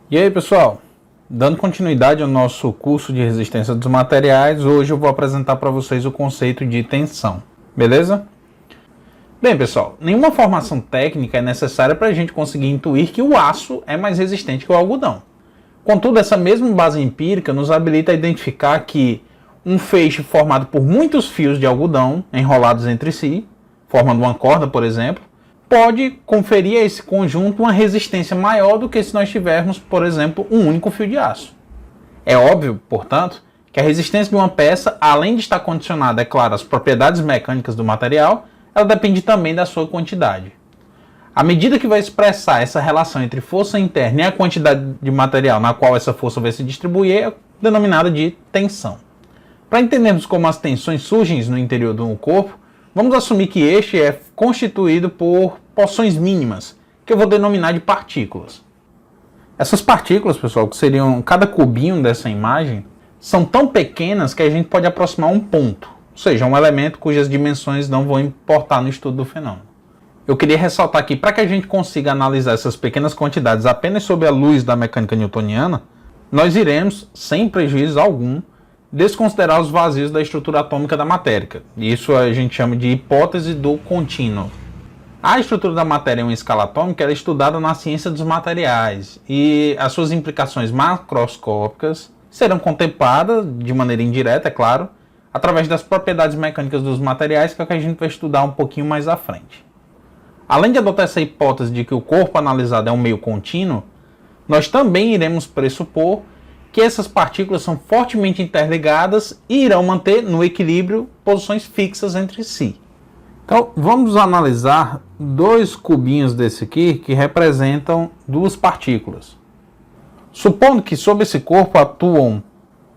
E aí pessoal, dando continuidade ao nosso curso de resistência dos materiais, hoje eu vou apresentar para vocês o conceito de tensão, beleza? Bem pessoal, nenhuma formação técnica é necessária para a gente conseguir intuir que o aço é mais resistente que o algodão. Contudo, essa mesma base empírica nos habilita a identificar que um feixe formado por muitos fios de algodão enrolados entre si, formando uma corda, por exemplo, pode conferir a esse conjunto uma resistência maior do que se nós tivermos, por exemplo, um único fio de aço. É óbvio, portanto, que a resistência de uma peça, além de estar condicionada, é claro, às propriedades mecânicas do material, ela depende também da sua quantidade. A medida que vai expressar essa relação entre força interna e a quantidade de material na qual essa força vai se distribuir é denominada de tensão. Para entendermos como as tensões surgem no interior do corpo, vamos assumir que este é constituído por porções mínimas, que eu vou denominar de partículas. Essas partículas, pessoal, que seriam cada cubinho dessa imagem, são tão pequenas que a gente pode aproximar um ponto, ou seja, um elemento cujas dimensões não vão importar no estudo do fenômeno. Eu queria ressaltar aqui, para que a gente consiga analisar essas pequenas quantidades apenas sob a luz da mecânica newtoniana, nós iremos, sem prejuízo algum, desconsiderar os vazios da estrutura atômica da matéria. Isso a gente chama de hipótese do contínuo. A estrutura da matéria em uma escala atômica é estudada na ciência dos materiais e as suas implicações macroscópicas serão contempladas de maneira indireta, é claro, através das propriedades mecânicas dos materiais, que é o que a gente vai estudar um pouquinho mais à frente. Além de adotar essa hipótese de que o corpo analisado é um meio contínuo, nós também iremos pressupor que essas partículas são fortemente interligadas e irão manter no equilíbrio posições fixas entre si. Então, vamos analisar dois cubinhos desse aqui que representam duas partículas. Supondo que sobre esse corpo atuam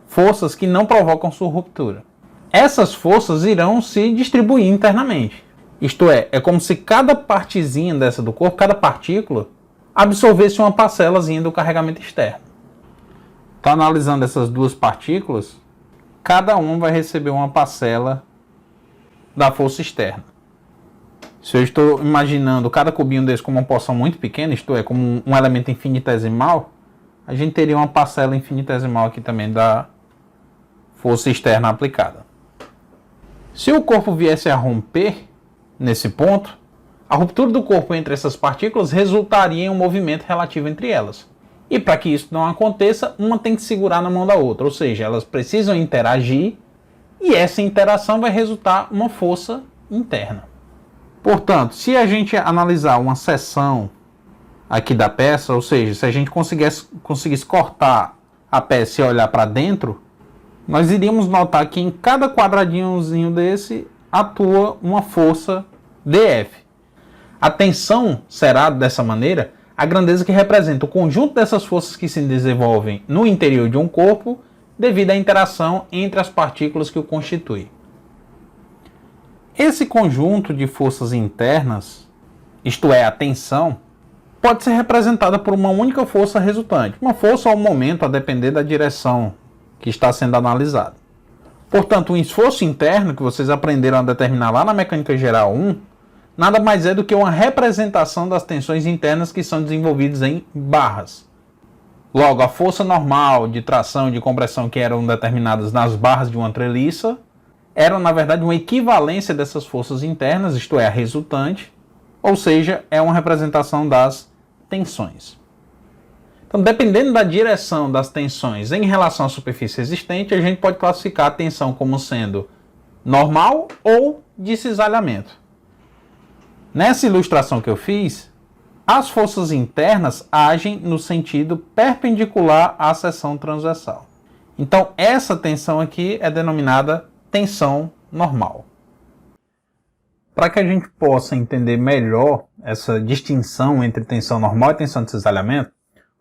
forças que não provocam sua ruptura. Essas forças irão se distribuir internamente. Isto é como se cada partezinha dessa do corpo, cada partícula, absorvesse uma parcelazinha do carregamento externo. Então, analisando essas duas partículas, cada uma vai receber uma parcela da força externa. Se eu estou imaginando cada cubinho desse como uma porção muito pequena, isto é, como um elemento infinitesimal, a gente teria uma parcela infinitesimal aqui também da força externa aplicada. Se o corpo viesse a romper nesse ponto, a ruptura do corpo entre essas partículas resultaria em um movimento relativo entre elas. E para que isso não aconteça, uma tem que segurar na mão da outra, ou seja, elas precisam interagir e essa interação vai resultar uma força interna. Portanto, se a gente analisar uma seção aqui da peça, ou seja, se a gente conseguisse cortar a peça e olhar para dentro, nós iríamos notar que em cada quadradinhozinho desse atua uma força dF. A tensão será, dessa maneira, a grandeza que representa o conjunto dessas forças que se desenvolvem no interior de um corpo devido à interação entre as partículas que o constituem. Esse conjunto de forças internas, isto é, a tensão, pode ser representada por uma única força resultante, uma força ou um momento a depender da direção que está sendo analisada. Portanto, o esforço interno que vocês aprenderam a determinar lá na Mecânica Geral 1, nada mais é do que uma representação das tensões internas que são desenvolvidas em barras. Logo, a força normal de tração e de compressão que eram determinadas nas barras de uma treliça eram, na verdade, uma equivalência dessas forças internas, isto é, a resultante, ou seja, é uma representação das tensões. Então, dependendo da direção das tensões em relação à superfície existente, a gente pode classificar a tensão como sendo normal ou de cisalhamento. Nessa ilustração que eu fiz, as forças internas agem no sentido perpendicular à seção transversal. Então, essa tensão aqui é denominada tensão normal. Para que a gente possa entender melhor essa distinção entre tensão normal e tensão de cisalhamento,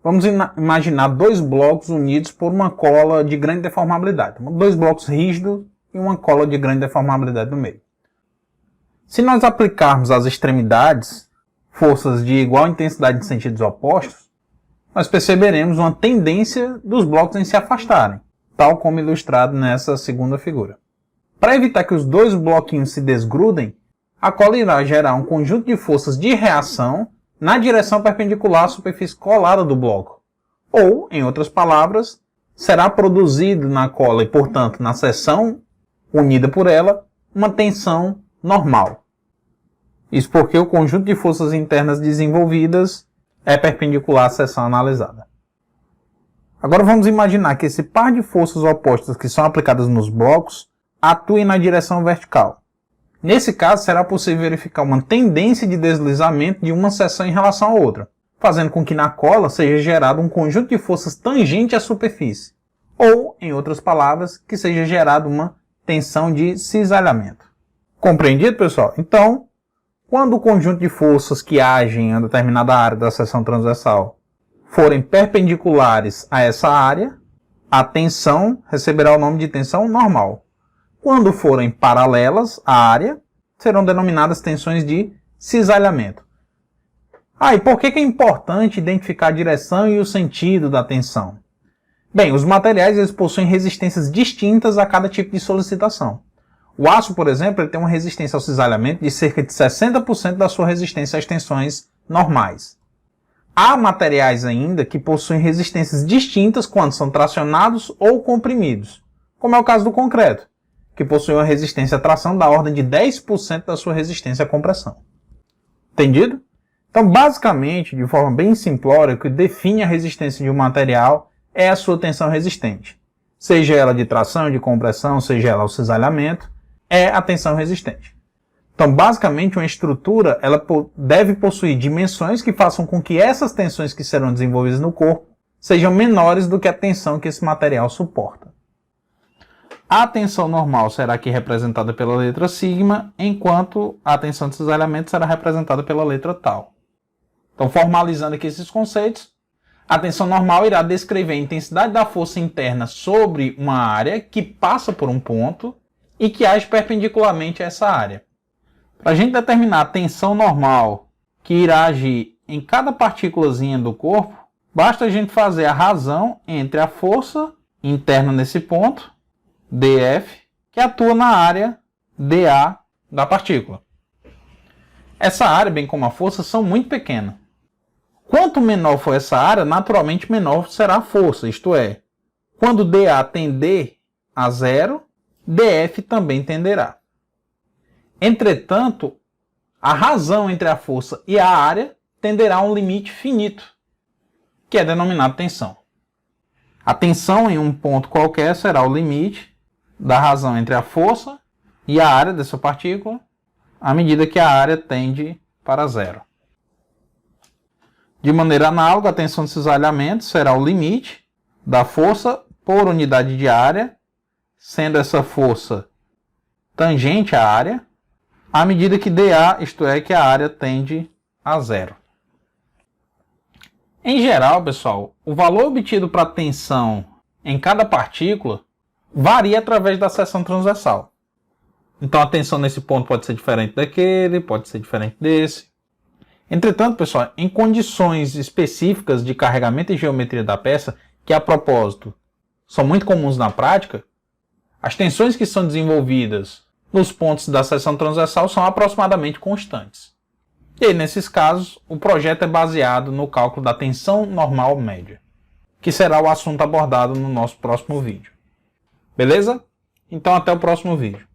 vamos imaginar dois blocos unidos por uma cola de grande deformabilidade. Dois blocos rígidos e uma cola de grande deformabilidade no meio. Se nós aplicarmos às extremidades forças de igual intensidade em sentidos opostos, nós perceberemos uma tendência dos blocos em se afastarem, tal como ilustrado nessa segunda figura. Para evitar que os dois bloquinhos se desgrudem, a cola irá gerar um conjunto de forças de reação na direção perpendicular à superfície colada do bloco. Ou, em outras palavras, será produzido na cola e, portanto, na seção unida por ela, uma tensão normal. Isso porque o conjunto de forças internas desenvolvidas é perpendicular à seção analisada. Agora vamos imaginar que esse par de forças opostas que são aplicadas nos blocos atuem na direção vertical. Nesse caso, será possível verificar uma tendência de deslizamento de uma seção em relação à outra, fazendo com que na cola seja gerado um conjunto de forças tangente à superfície, ou, em outras palavras, que seja gerada uma tensão de cisalhamento. Compreendido, pessoal? Então, quando o conjunto de forças que agem em determinada área da seção transversal forem perpendiculares a essa área, a tensão receberá o nome de tensão normal. Quando forem paralelas à área, serão denominadas tensões de cisalhamento. E por que é importante identificar a direção e o sentido da tensão? Bem, os materiais eles possuem resistências distintas a cada tipo de solicitação. O aço, por exemplo, ele tem uma resistência ao cisalhamento de cerca de 60% da sua resistência às tensões normais. Há materiais ainda que possuem resistências distintas quando são tracionados ou comprimidos, como é o caso do concreto, que possui uma resistência à tração da ordem de 10% da sua resistência à compressão. Entendido? Então, basicamente, de forma bem simplória, o que define a resistência de um material é a sua tensão resistente. Seja ela de tração, de compressão, seja ela ao cisalhamento, é a tensão resistente. Então, basicamente, uma estrutura ela deve possuir dimensões que façam com que essas tensões que serão desenvolvidas no corpo sejam menores do que a tensão que esse material suporta. A tensão normal será aqui representada pela letra sigma, enquanto a tensão de cisalhamento será representada pela letra tau. Então, formalizando aqui esses conceitos, a tensão normal irá descrever a intensidade da força interna sobre uma área que passa por um ponto e que age perpendicularmente a essa área. Para a gente determinar a tensão normal que irá agir em cada partículazinha do corpo, basta a gente fazer a razão entre a força interna nesse ponto, dF, que atua na área dA da partícula. Essa área, bem como a força, são muito pequenas. Quanto menor for essa área, naturalmente menor será a força, isto é, quando dA tender a zero, dF também tenderá. Entretanto, a razão entre a força e a área tenderá a um limite finito, que é denominado tensão. A tensão em um ponto qualquer será o limite da razão entre a força e a área dessa partícula, à medida que a área tende para zero. De maneira análoga, a tensão de cisalhamento será o limite da força por unidade de área, sendo essa força tangente à área, à medida que dA, isto é, que a área tende a zero. Em geral, pessoal, o valor obtido para a tensão em cada partícula varia através da seção transversal. Então a tensão nesse ponto pode ser diferente daquele, pode ser diferente desse. Entretanto, pessoal, em condições específicas de carregamento e geometria da peça, que a propósito são muito comuns na prática, as tensões que são desenvolvidas nos pontos da seção transversal são aproximadamente constantes. E aí, nesses casos, o projeto é baseado no cálculo da tensão normal média, que será o assunto abordado no nosso próximo vídeo. Beleza? Então até o próximo vídeo.